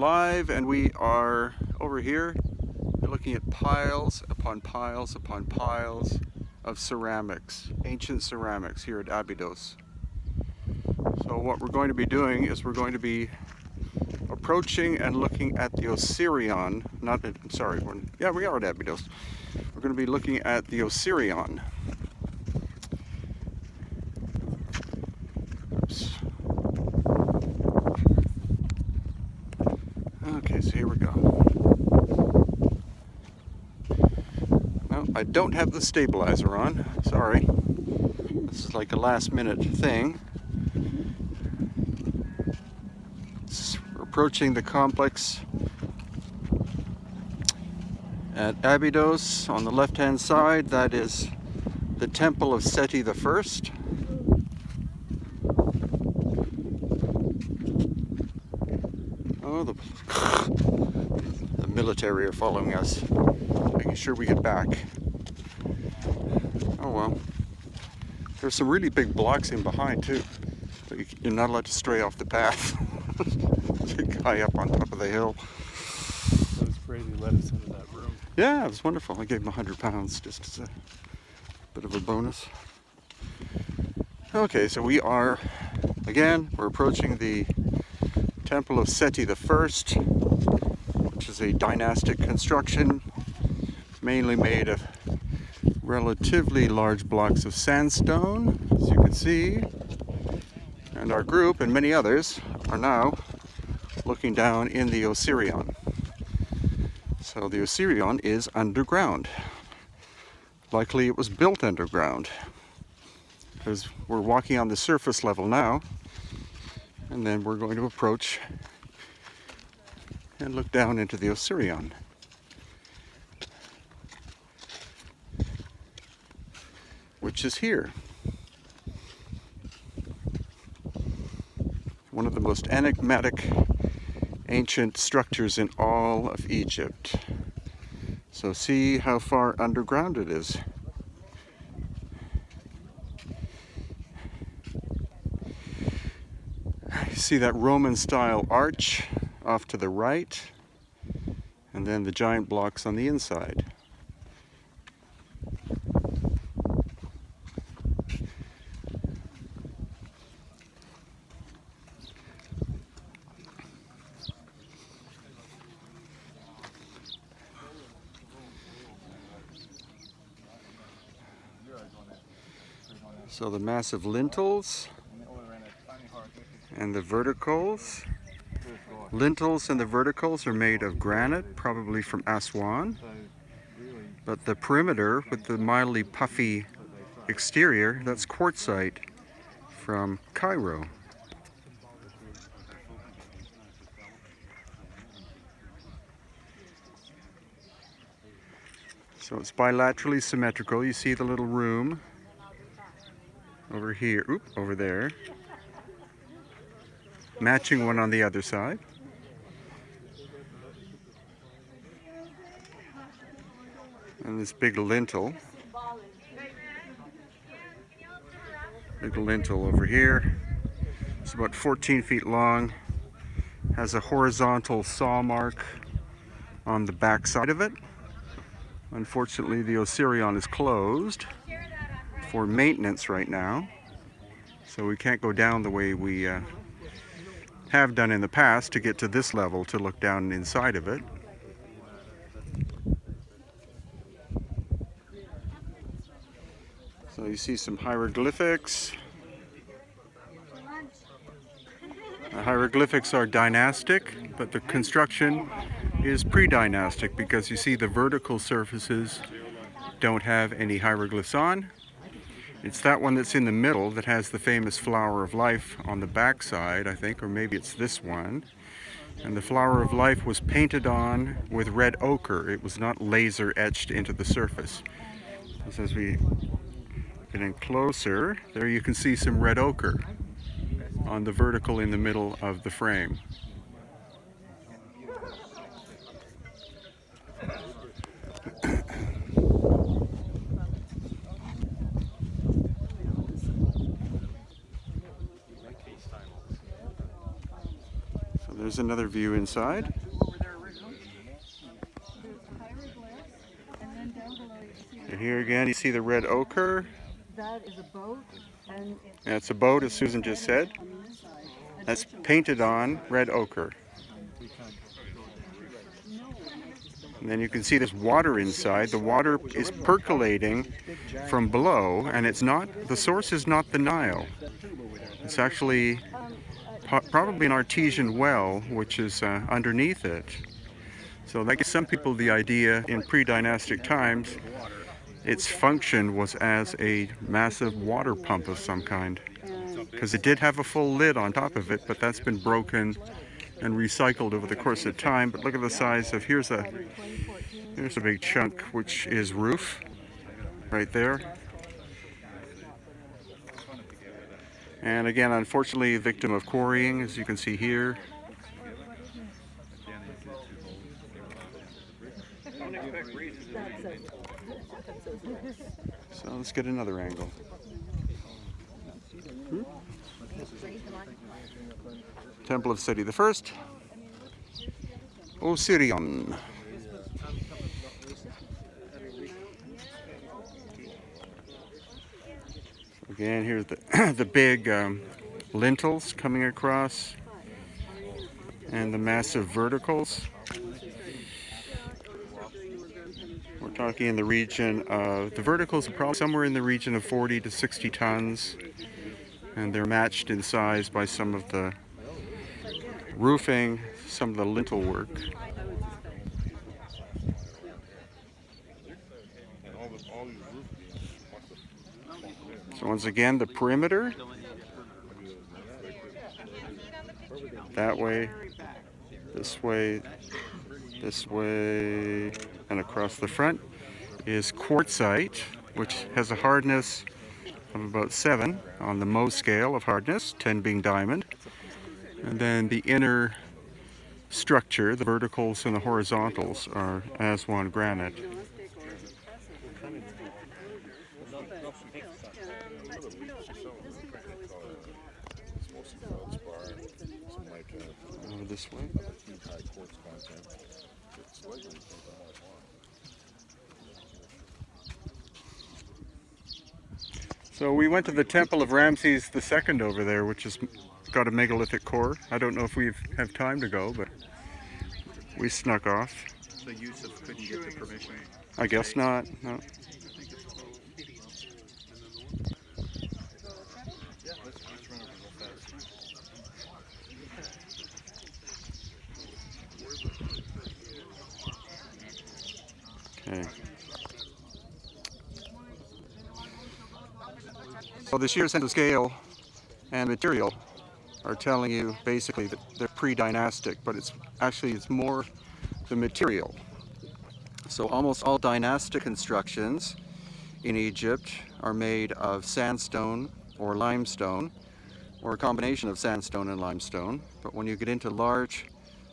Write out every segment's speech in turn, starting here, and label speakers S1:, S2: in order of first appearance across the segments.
S1: live, and we are over here. We're looking at piles upon piles upon piles of ceramics, ancient ceramics here at Abydos. So what we're going to be doing is we're going to be approaching and looking at the Osirion, we are at Abydos. We're going to be looking at the Osirion. Oops. Okay, so here we go. Well, I don't have the stabilizer on, sorry. This is like a last minute thing. We're approaching the complex at Abydos. On the left hand side, that is the temple of Seti I. Oh, the military are following us, making sure we get back. Oh well. There's some really big blocks in behind too, but you're not allowed to stray off the path. Big guy up on top of the hill.
S2: That was great, he let us into that room.
S1: Yeah, it was wonderful. I gave him £100 just as a bit of a bonus. Okay, so we're approaching the Temple of Seti I, which is a dynastic construction, mainly made of relatively large blocks of sandstone, as you can see. And our group and many others are now looking down in the Osirion. So the Osirion is underground. Likely it was built underground, because we're walking on the surface level now, and then we're going to approach and look down into the Osirion. Which is here. One of the most enigmatic ancient structures in all of Egypt. So see how far underground it is. See that Roman style arch off to the right, and then the giant blocks on the inside. So the massive lintels and the verticals. Lintels and the verticals are made of granite, probably from Aswan. But the perimeter with the mildly puffy exterior, that's quartzite from Cairo. So it's bilaterally symmetrical. You see the little room over here, over there, matching one on the other side. And this big lintel over here. It's about 14 feet long, has a horizontal saw mark on the back side of it. Unfortunately, the Osirion is closed for maintenance right now, so we can't go down the way we have done in the past to get to this level to look down inside of it. So you see some hieroglyphics. The hieroglyphics are dynastic, but the construction is pre-dynastic, because you see the vertical surfaces don't have any hieroglyphs on. It's that one that's in the middle that has the famous flower of life on the back side, I think, or maybe it's this one. And the flower of life was painted on with red ochre. It was not laser etched into the surface. So as we get in closer, there you can see some red ochre on the vertical in the middle of the frame. Here's another view inside. And here again, you see the red ochre.
S3: That is a boat, and
S1: It's a boat, as Susan just said. That's painted on red ochre. And then you can see there's water inside. The water is percolating from below, and it's not, the source is not the Nile. It's actually probably an artesian well, which is underneath it. So that gives some people the idea in pre-dynastic times its function was as a massive water pump of some kind. Because it did have a full lid on top of it, but that's been broken and recycled over the course of time. But look at the size of, here's a big chunk, which is roof right there. And again, unfortunately, a victim of quarrying, as you can see here. So let's get another angle. Temple of Seti I, Osirion. Again, here's the big lintels coming across and the massive verticals. We're talking in the region of, the verticals are probably somewhere in the region of 40 to 60 tons, and they're matched in size by some of the roofing, some of the lintel work. So once again, the perimeter, that way, this way, and across the front is quartzite, which has a hardness of about 7 on the Mohs scale of hardness, 10 being diamond. And then the inner structure, the verticals and the horizontals, are Aswan granite. Over this way. So we went to the temple of Ramses II over there, which has got a megalithic core. I don't know if we have time to go, but we snuck off.
S4: So Yusuf couldn't get the permission?
S1: I guess not, no. Okay. So the sheer sense of scale and material are telling you basically that they're pre-dynastic, but it's more the material. So almost all dynastic constructions in Egypt are made of sandstone or limestone, or a combination of sandstone and limestone. But when you get into large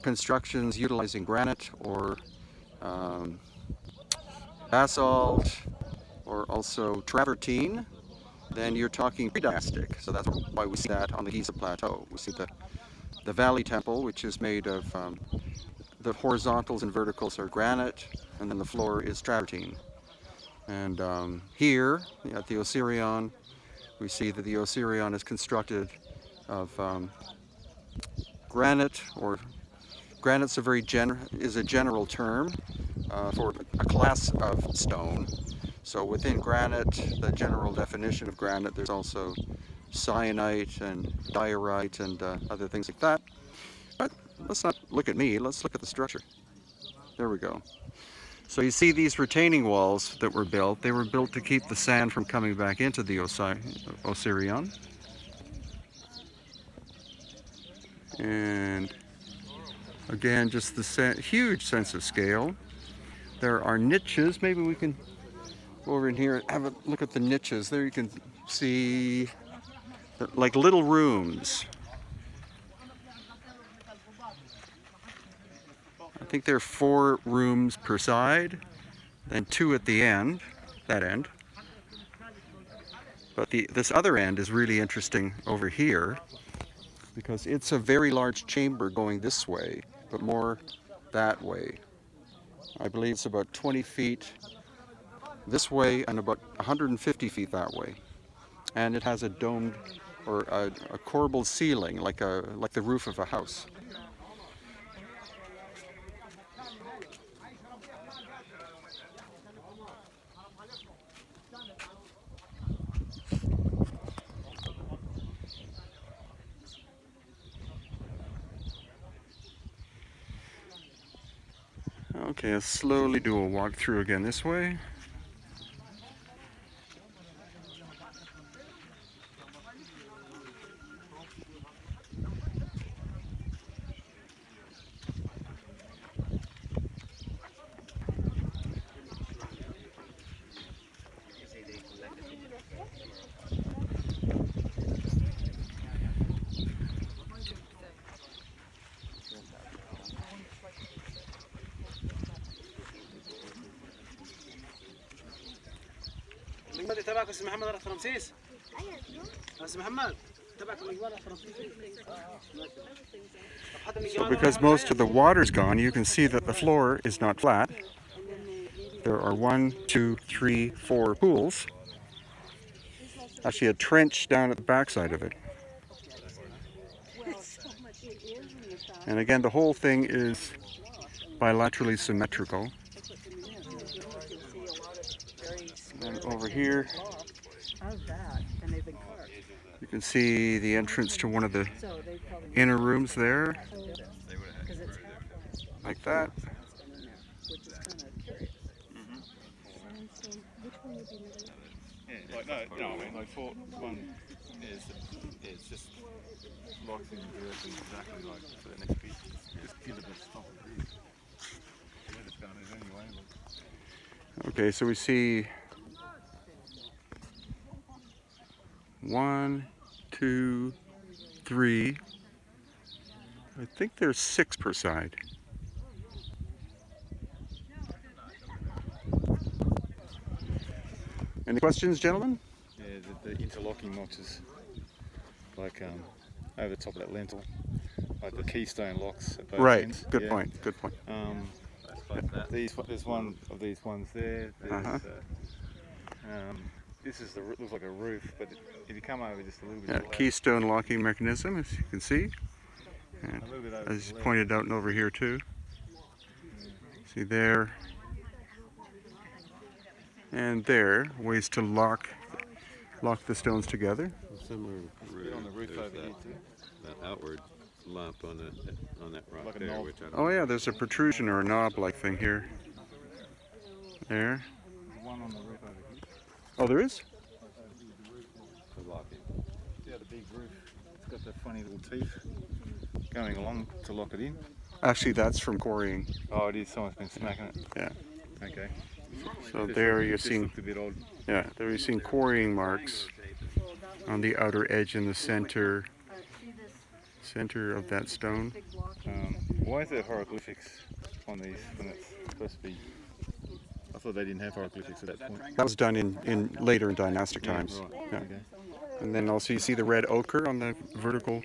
S1: constructions utilizing granite or basalt, or also travertine, then you're talking pre-dynastic. So that's why we see that on the Giza Plateau. We see the Valley Temple, which is made of, the horizontals and verticals are granite, and then the floor is travertine. And here, at the Osirion, we see that the Osirion is constructed of granite, or granite's is a general term for a class of stone. So within granite, the general definition of granite, there's also syenite and diorite and other things like that. But let's not look at me, let's look at the structure. There we go. So you see these retaining walls that were built, they were built to keep the sand from coming back into the Osirion. And again, just the huge sense of scale. There are niches. Maybe we can go over in here and have a look at the niches. There you can see like little rooms. I think there are 4 rooms per side, then 2 at the end, that end. But this other end is really interesting over here, because it's a very large chamber going this way, but more that way. I believe it's about 20 feet this way and about 150 feet that way. And it has a domed or a corbelled ceiling like the roof of a house. Okay, let's slowly do a walk through again this way.
S5: تبعك اسم محمد رحت رمسيس؟ اسم محمد تبعك المجوال رحت رمسيس؟
S1: So because most of the water's gone, you can see that the floor is not flat. There are 1, 2, 3, 4 pools. Actually a trench down at the backside of it. And again, the whole thing is bilaterally symmetrical. And over here, you can see the entrance to one of the inner rooms there, like that.
S4: Like, no, I mean, like, one is just locks in the earth exactly like for the next piece. Just give it a stop. Where it's going is anyway.
S1: Okay, so we see 1, 2, 3. I think there's 6 per side. Any questions, gentlemen?
S4: Yeah, the interlocking notches, like over the top of that lintel, like the keystone locks at both
S1: Right.
S4: ends.
S1: Good
S4: Yeah.
S1: point. Good point.
S4: There's one of these ones there. There's, this is looks like a roof, but if you come over just a little bit,
S1: Yeah,
S4: to the
S1: keystone locking mechanism, as you can see. And
S4: left, a little bit over
S1: as
S4: to the left.
S1: pointed out and over here too. See there and there, ways to lock the stones together.
S6: Similar
S4: Bit on the roof over here too.
S6: that outward lump on that rock
S4: Like a
S6: there,
S4: knob.
S6: which I don't
S1: Oh yeah, there's a protrusion or a knob-like thing here. There.
S4: There's one on the roof over here.
S1: Oh, there is?
S4: To lock it. Yeah, the big roof. It's got the funny little teeth going along to lock it in.
S1: Actually, that's from quarrying.
S4: Oh, it is. Someone's been smacking it.
S1: Yeah.
S4: Okay.
S1: So
S4: This
S1: there
S4: looked-
S1: you're
S4: this
S1: seeing,
S4: looked a bit odd.
S1: yeah, there you're seeing quarrying marks on the outer edge in the center of that stone.
S4: Why is there hieroglyphics on these when it's supposed to be? I thought they didn't have hieroglyphics at that point.
S1: That was done in later in dynastic times.
S4: Right.
S1: Yeah.
S4: Okay.
S1: And then also you see the red ochre on the vertical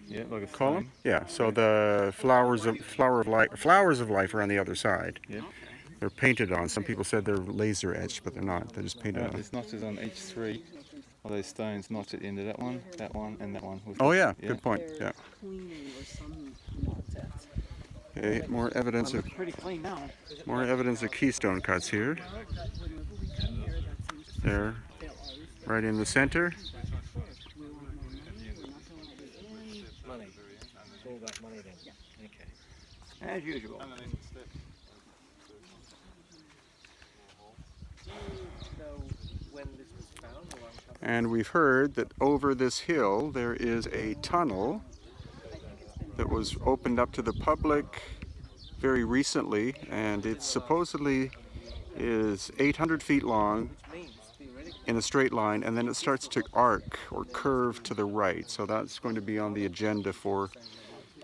S4: Yeah, like a
S1: column.
S4: stone.
S1: Yeah. So the flowers of life are on the other side.
S4: Yeah.
S1: They're painted on. Some people said they're laser etched, but they're not. They're just painted on.
S4: There's notches on each three of those stones, notched at the end of that one, and that one.
S1: Oh yeah, good point. Yeah. Okay, more evidence of
S5: Pretty clean now.
S1: keystone cuts here. There, right in the center.
S5: Money. It's all about money then. Okay. As usual.
S1: And we've heard that over this hill there is a tunnel that was opened up to the public very recently, and it supposedly is 800 feet long in a straight line, and then it starts to arc or curve to the right. So that's going to be on the agenda for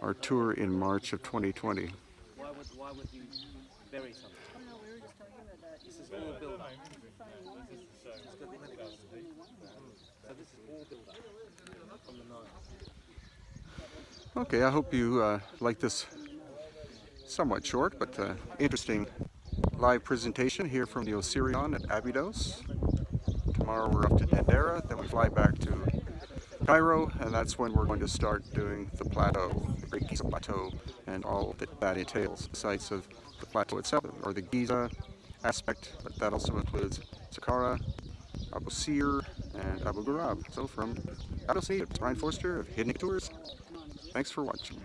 S1: our tour in March of 2020.
S5: Why would you bury something? No, we were just talking about that. This is all built up. So this is all built up from the Nile.
S1: Okay, I hope you like this somewhat short but interesting live presentation here from the Osirion at Abydos. Tomorrow we're up to Dendera, then we fly back to Cairo, and that's when we're going to start doing the plateau, the Great Giza Plateau, and all that that entails, the sites of the plateau itself, or the Giza aspect, but that also includes Saqqara, Abu Sir, and Abu Ghurab. So from Abydos, Egypt, Brian Forster of Hidden Tours. Thanks for watching.